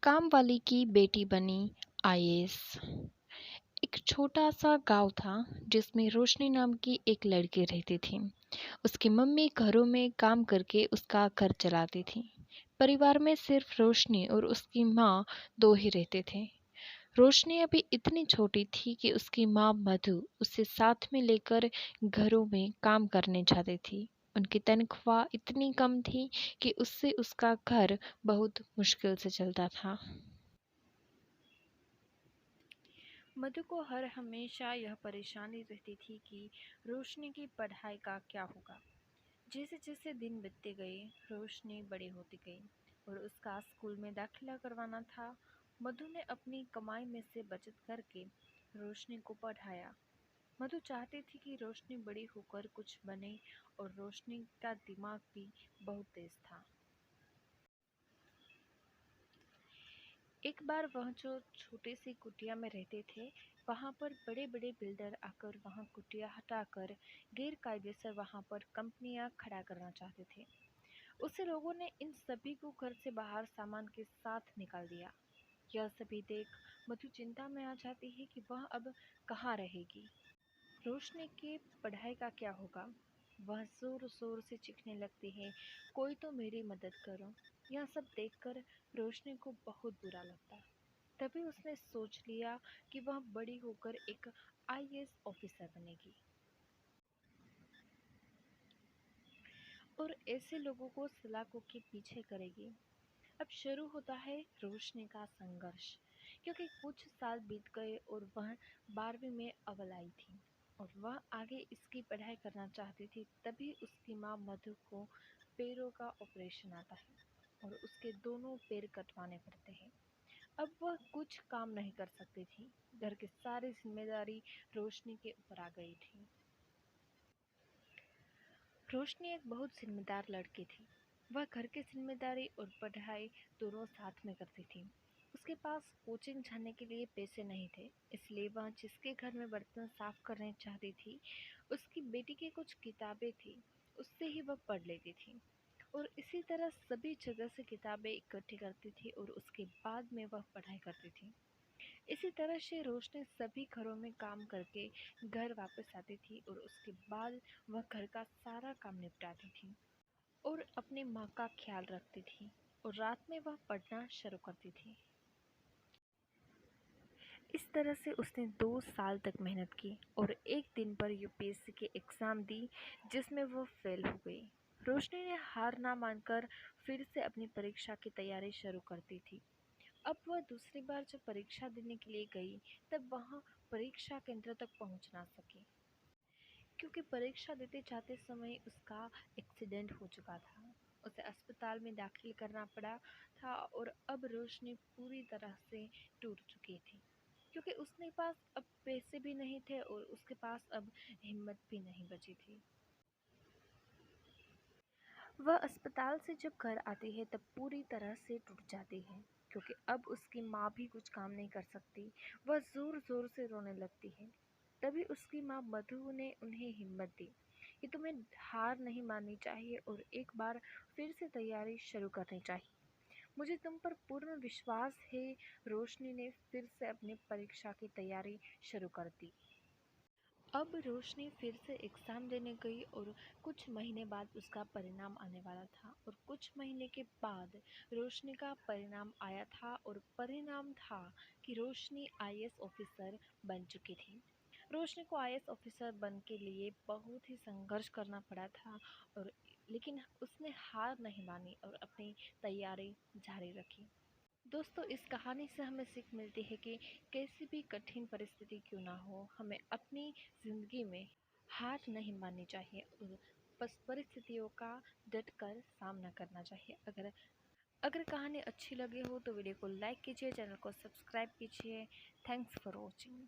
काम वाली की बेटी बनी आईएएस। एक छोटा सा गांव था जिसमें रोशनी नाम की एक लड़की रहती थी। उसकी मम्मी घरों में काम करके उसका घर चलाती थी। परिवार में सिर्फ रोशनी और उसकी माँ दो ही रहते थे। रोशनी अभी इतनी छोटी थी कि उसकी माँ मधु उसे साथ में लेकर घरों में काम करने जाती थी। उनकी तनख्वाह इतनी कम थी कि उससे उसका घर बहुत मुश्किल से चलता था। मधु को हर हमेशा यह परेशानी रहती थी कि रोशनी की पढ़ाई का क्या होगा। जैसे जैसे दिन बीतते गए, रोशनी बड़ी होती गई और उसका स्कूल में दाखिला करवाना था। मधु ने अपनी कमाई में से बचत करके रोशनी को पढ़ाया। मधु चाहती थी कि रोशनी बड़ी होकर कुछ बने और रोशनी का दिमाग भी बहुत तेज था। एक बार वह जो छोटी सी कुटिया में रहते थे, वहां पर बड़े बड़े बिल्डर आकर वहां कुटिया हटाकर गैर कायदेसर वहां पर कंपनियां खड़ा करना चाहते थे। उससे लोगों ने इन सभी को घर से बाहर सामान के साथ निकाल दिया। यह सभी देख मधु चिंता में आ जाती है कि वह अब कहाँ रहेगी। रोशनी की पढ़ाई का क्या होगा। वह जोर जोर से चीखने लगती है, कोई तो मेरी मदद करो। यह सब देखकर रोशनी को बहुत बुरा लगता। तभी उसने सोच लिया कि वह बड़ी होकर एक आईएएस ऑफिसर बनेगी और ऐसे लोगों को सलाखों के पीछे करेगी। अब शुरू होता है रोशनी का संघर्ष, क्योंकि कुछ साल बीत गए और वह 12वीं में अव्वल आई थी और वह आगे इसकी पढ़ाई करना चाहती थी। तभी उसकी माँ मधु को पैरों का ऑपरेशन आता है और उसके दोनों पैर कटवाने पड़ते हैं। अब वह कुछ काम नहीं कर सकती थी। घर की सारी जिम्मेदारी रोशनी के ऊपर आ गई थी। रोशनी एक बहुत जिम्मेदार लड़की थी। वह घर की जिम्मेदारी और पढ़ाई दोनों साथ में करती थी। उसके पास कोचिंग जाने के लिए पैसे नहीं थे, इसलिए वह जिसके घर में बर्तन साफ करने चाहती थी, उसकी बेटी की कुछ किताबें थी, उससे ही वह पढ़ लेती थी। और इसी तरह सभी जगह से किताबें इकट्ठी करती थी और उसके बाद में वह पढ़ाई करती थी। इसी तरह से रोशनी सभी घरों में काम करके घर वापस आती थी और उसके बाद वह घर का सारा काम निपटाती थी और अपनी माँ का ख्याल रखती थी और रात में वह पढ़ना शुरू करती थी। इस तरह से उसने 2 साल तक मेहनत की और एक दिन पर यूपीएससी की एग्ज़ाम दी, जिसमें वह फेल हो गई। रोशनी ने हार ना मानकर फिर से अपनी परीक्षा की तैयारी शुरू करती थी। अब वह दूसरी बार जब परीक्षा देने के लिए गई, तब वह परीक्षा केंद्र तक पहुंच ना सकी, क्योंकि परीक्षा देते जाते समय उसका एक्सीडेंट हो चुका था। उसे अस्पताल में दाखिल करना पड़ा था और अब रोशनी पूरी तरह से टूट चुकी थी, क्योंकि उसके पास अब पैसे भी नहीं थे और उसके पास अब हिम्मत भी नहीं बची थी। वह अस्पताल से जब घर आती है तब पूरी तरह से टूट जाती है, क्योंकि अब उसकी माँ भी कुछ काम नहीं कर सकती। वह जोर जोर से रोने लगती है। तभी उसकी माँ मधु ने उन्हें हिम्मत दी कि तुम्हें हार नहीं माननी चाहिए और एक बार फिर से तैयारी शुरू करनी चाहिए। मुझे तुम पर पूर्ण विश्वास है। रोशनी ने फिर से अपनी परीक्षा की तैयारी शुरू कर दी। अब रोशनी फिर से एग्ज़ाम देने गई और कुछ महीने बाद उसका परिणाम आने वाला था और कुछ महीने के बाद रोशनी का परिणाम आया था और परिणाम था कि रोशनी आईएएस ऑफिसर बन चुकी थी। रोशनी को आईएएस ऑफिसर बन के लिए बहुत ही संघर्ष करना पड़ा था और लेकिन उसने हार नहीं मानी और अपनी तैयारी जारी रखी। दोस्तों, इस कहानी से हमें सीख मिलती है कि कैसी भी कठिन परिस्थिति क्यों ना हो, हमें अपनी ज़िंदगी में हार नहीं माननी चाहिए और बस परिस्थितियों का डट कर सामना करना चाहिए। अगर अगर कहानी अच्छी लगी हो तो वीडियो को लाइक कीजिए, चैनल को सब्सक्राइब कीजिए। Thanks for watching.